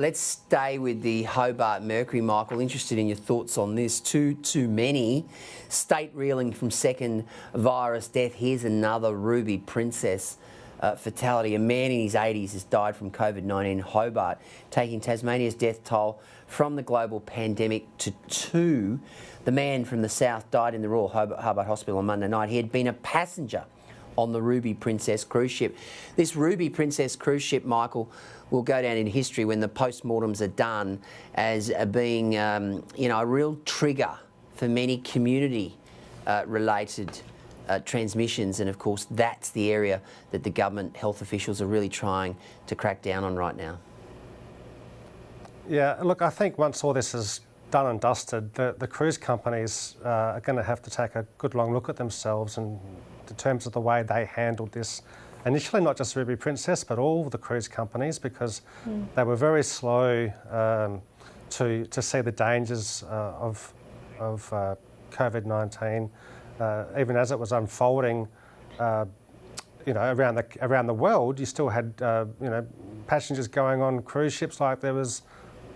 Let's stay with the Hobart Mercury, Michael. Interested in your thoughts on this. Too many. State reeling from second virus death. Here's another Ruby Princess fatality. A man in his 80s has died from COVID-19 in Hobart, taking Tasmania's death toll from the global pandemic to 2. The man from the south died in the Royal Hobart Hospital on Monday night. He had been a passenger on the Ruby Princess cruise ship. This Ruby Princess cruise ship, Michael, will go down in history when the post-mortems are done as being, a real trigger for many community-related transmissions. And, of course, that's the area that the government health officials are really trying to crack down on right now. Yeah, look, I think once all this is done and dusted, the cruise companies are going to have to take a good long look at themselves in terms of the way they handled this. Initially, not just Ruby Princess, but all the cruise companies, because they were very slow to see the dangers of COVID-19, even as it was unfolding. Around the world, you still had passengers going on cruise ships like there was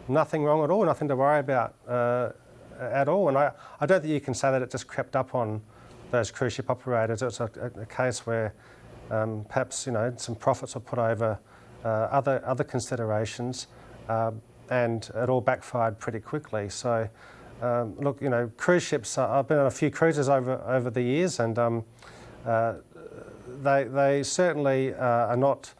nothing wrong at all, nothing to worry about at all. And I don't think you can say that it just crept up on those cruise ship operators. It's a case where perhaps some profits were put over other considerations, and it all backfired pretty quickly. So look, cruise ships. I've been on a few cruises over the years, and they certainly are not.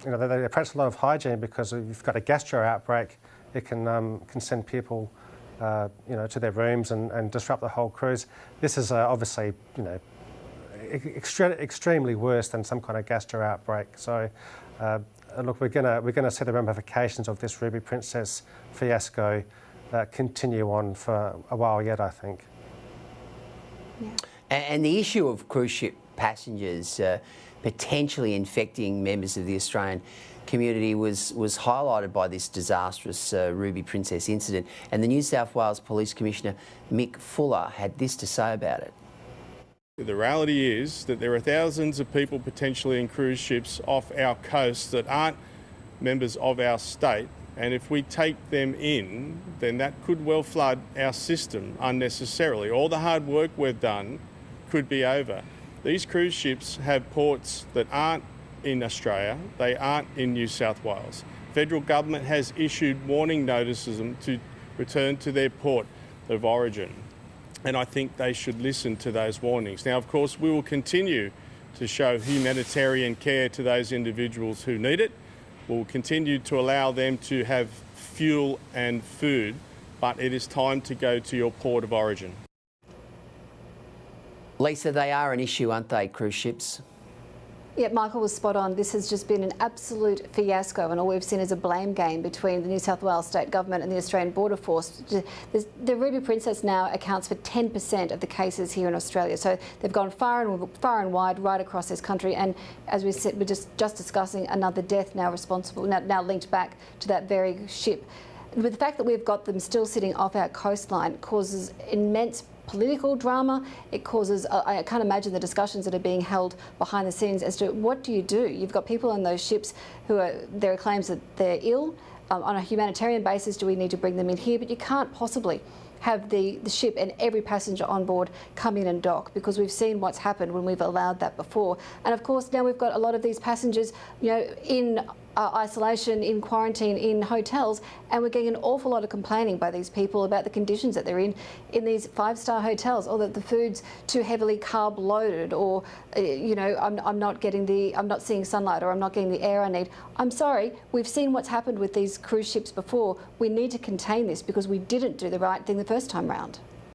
They practice a lot of hygiene, because if you've got a gastro outbreak, it can send people to their rooms and disrupt the whole cruise. This is obviously extremely worse than some kind of gastro outbreak. So look, we're gonna see the ramifications of this Ruby Princess fiasco continue on for a while yet, I think. Yeah. And the issue of cruise ship passengers potentially infecting members of the Australian community was highlighted by this disastrous Ruby Princess incident. And the New South Wales Police Commissioner Mick Fuller had this to say about it. The reality is that there are thousands of people potentially in cruise ships off our coast that aren't members of our state, and if we take them in, then that could well flood our system unnecessarily. All the hard work we've done could be over. These cruise ships have ports that aren't in Australia, they aren't in New South Wales. Federal government has issued warning notices to return to their port of origin, and I think they should listen to those warnings. Now, of course, we will continue to show humanitarian care to those individuals who need it. We'll continue to allow them to have fuel and food, but it is time to go to your port of origin. Leisa, they are an issue, aren't they, cruise ships? Yeah, Michael was spot on. This has just been an absolute fiasco, and all we've seen is a blame game between the New South Wales State Government and the Australian Border Force. The Ruby Princess now accounts for 10% of the cases here in Australia, so they've gone far and wide right across this country. And as we said, we're just discussing another death now now linked back to that very ship. With the fact that we've got them still sitting off our coastline causes immense political drama. It causes, I can't imagine the discussions that are being held behind the scenes as to what do you do. You've got people on those ships there are claims that they're ill. On a humanitarian basis, do we need to bring them in here? But you can't possibly have the ship and every passenger on board come in and dock, because we've seen what's happened when we've allowed that before. And of course, now we've got a lot of these passengers, in isolation, in quarantine, in hotels, and we're getting an awful lot of complaining by these people about the conditions that they're in these 5-star hotels, or that the food's too heavily carb loaded, or I'm not seeing sunlight, or I'm not getting the air I need. I'm sorry, we've seen what's happened with these cruise ships before. We need to contain this, because we didn't do the right thing the first time round.